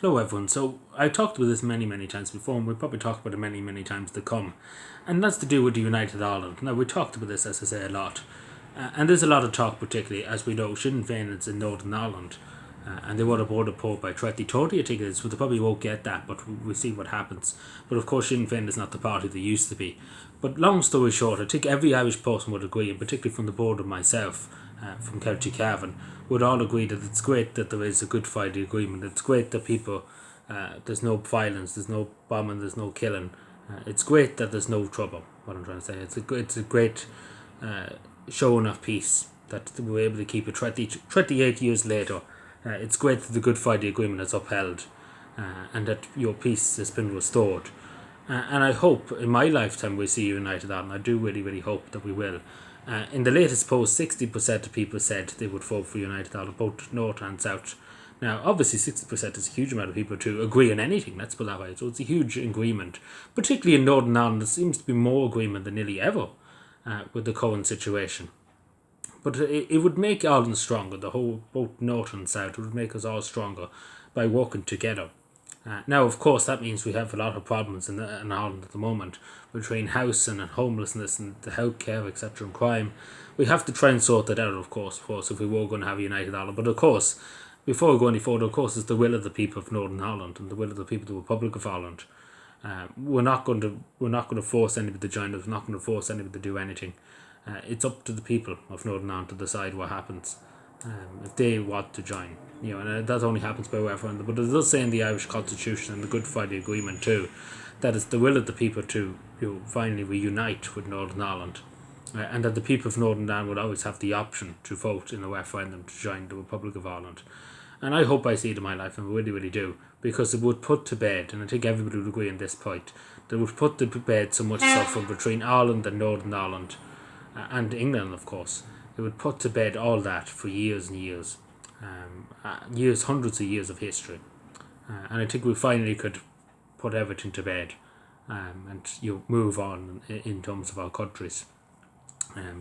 Hello everyone. So I talked about this many times before, and we'll probably talk about it many times to come. And that's to do with the United Ireland. Now we talked about this, as I say, a lot. And there's a lot of talk, particularly, as we know, Sinn Féin is in Northern Ireland. And they want to board a port by 2030, I think it is, so they probably won't get that, but we'll see what happens. But of course, Sinn Féin is not the party they used to be. But long story short, I think every Irish person would agree, and particularly from the board of myself, from County Cavan, would all agree that it's great that there is a Good Friday Agreement. It's great that people, there's no violence, there's no bombing, there's no killing. It's great that there's no trouble, what I'm trying to say. It's a great showing of peace that we're able to keep it 28 years later. It's great that the Good Friday Agreement is upheld and that your peace has been restored. And I hope in my lifetime we see United Ireland. I do really hope that we will. In the latest poll, 60% of people said they would vote for United Ireland, both North and South. Now, obviously, 60% is a huge amount of people to agree on anything, let's put it that way. So it's a huge agreement. Particularly in Northern Ireland, there seems to be more agreement than nearly ever with the current situation. But it would make Ireland stronger, the whole, both North and South, it would make us all stronger by working together. Now, of course, that means we have a lot of problems in Ireland at the moment between housing and homelessness and the healthcare, etc., and crime. We have to try and sort that out, of course, if we were going to have a United Ireland. But of course, before we go any further, of course, it's the will of the people of Northern Ireland and the will of the people of the Republic of Ireland. We're not going to force anybody to join us. We're not going to force anybody to do anything. It's up to the people of Northern Ireland to decide what happens if they want to join. And that only happens by referendum. But it does say in the Irish Constitution and the Good Friday Agreement too, that it's the will of the people to finally reunite with Northern Ireland, and that the people of Northern Ireland would always have the option to vote in a referendum to join the Republic of Ireland. And I hope I see it in my life, and I really do, because it would put to bed, and I think everybody would agree on this point, that it would put to bed so much suffering between Ireland and Northern Ireland, and England, of course. It would put to bed all that for years and years. Hundreds of years of history. And I think we finally could put everything to bed and move on in terms of our countries.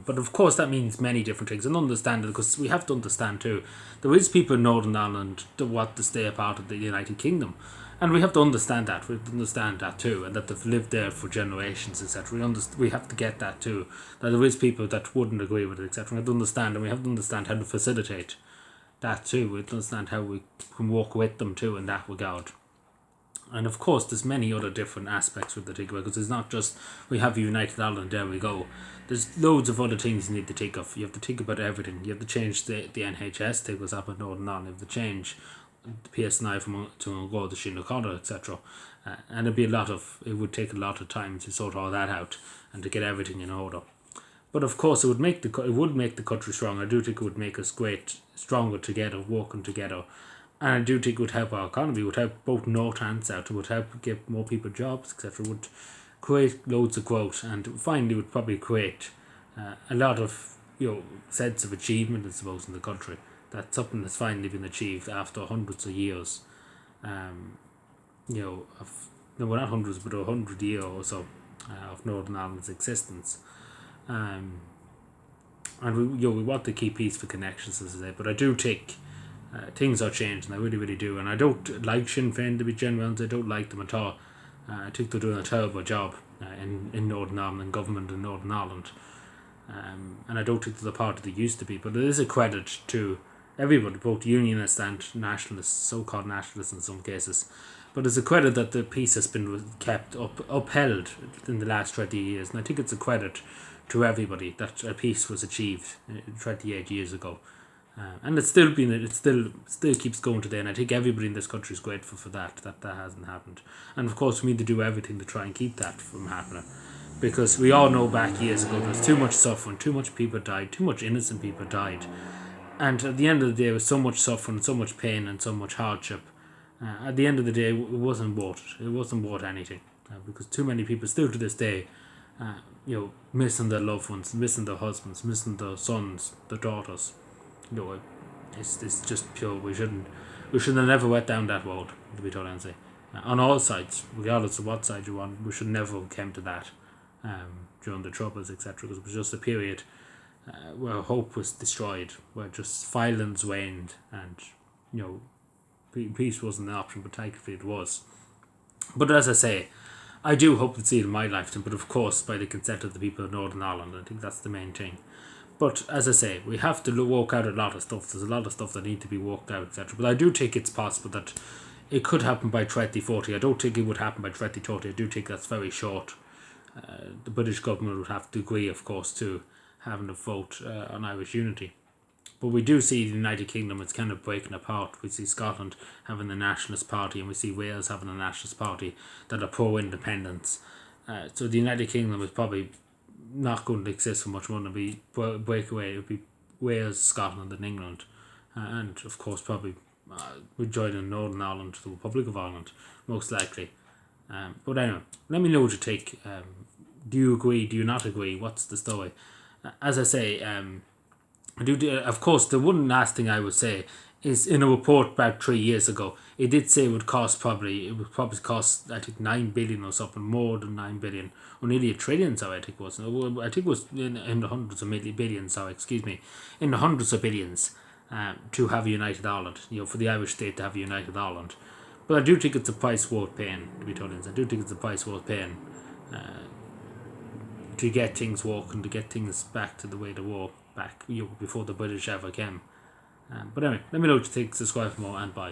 But of course that means many different things, and understand it, because we have to understand too, there is people in Northern Ireland that want to stay a part of the United Kingdom, and we have to understand that. We have to understand that too, and that they've lived there for generations, etc. We have to get that too, that there is people that wouldn't agree with it, etc. We have to understand, and we have to understand how to facilitate that too. We have to understand how we can work with them too in that regard. And of course there's many other different aspects with the think about, because it's not just we have United Ireland, there we go. There's loads of other things you need to think of. You have to think about everything. You have to change the NHS, take what's happened in Northern Ireland. You have to change the PSNI from to go to Sinn Féin, etc. And it would take a lot of time to sort all that out and to get everything in order. But of course, it would make the country stronger. I do think it would make us stronger together, working together. And I do think it would help our economy. It would help both North and South. It would help give more people jobs, etc. It would create loads of growth, and finally would probably create a lot of sense of achievement, I suppose, in the country. That's something that's finally been achieved after hundreds of years. Well, not hundreds, but 100 years or so of Northern Ireland's existence. And we want to keep peaceful connections, as I say. But I do think things are changing. I really do, and I don't like Sinn Féin, to be genuine. I don't like them at all. I think they're doing a terrible job in Northern Ireland and government in Northern Ireland. And I don't think they're the party they used to be. But it is a credit to everybody, both unionists and nationalists, so-called nationalists in some cases. But it's a credit that the peace has been kept upheld in the last 20 years. And I think it's a credit to everybody that a peace was achieved 28 years ago. And it's still keeps going today, and I think everybody in this country is grateful for that hasn't happened. And of course we need to do everything to try and keep that from happening, because we all know back years ago there was too much suffering, too much people died, too much innocent people died, and at the end of the day there was so much suffering, so much pain and so much hardship. At the end of the day it wasn't worth anything, because too many people still to this day missing their loved ones, missing their husbands, missing their sons, their daughters. It's just pure. We shouldn't have never went down that road, to be totally honest. On all sides, regardless of what side you want, we should never have come to that during the Troubles, etc. Because it was just a period where hope was destroyed, where just violence waned, and peace wasn't an option, but thankfully it was. But as I say, I do hope to see it in my lifetime, but of course by the consent of the people of Northern Ireland. I think that's the main thing. But as I say, we have to work out a lot of stuff. There's a lot of stuff that need to be worked out, etc. But I do think it's possible that it could happen by 2040. I don't think it would happen by 2030. I do think that's very short. The British government would have to agree, of course, to having a vote on Irish unity. But we do see the United Kingdom, it's kind of breaking apart. We see Scotland having the Nationalist Party, and we see Wales having a Nationalist Party that are pro-independence. So the United Kingdom is probably not going to exist for much more than be breakaway. It would be Wales, Scotland and England. And of course probably would join in Northern Ireland, the Republic of Ireland, most likely. But anyway, let me know what you think. Do you agree? Do you not agree? What's the story? As I say, of course, the one last thing I would say is in a report about 3 years ago, it did say it would probably cost, I think, 9 billion or something, more than 9 billion, or nearly a trillion, I think it was. I think it was in the hundreds of billions, in the hundreds of billions to have a united Ireland, for the Irish state to have a united Ireland. But I do think it's a price worth paying, to be totally honest. I do think it's a price worth paying to get things working, to get things back to the way they were back before the British ever came. But anyway, let me know what you think, subscribe for more, and bye.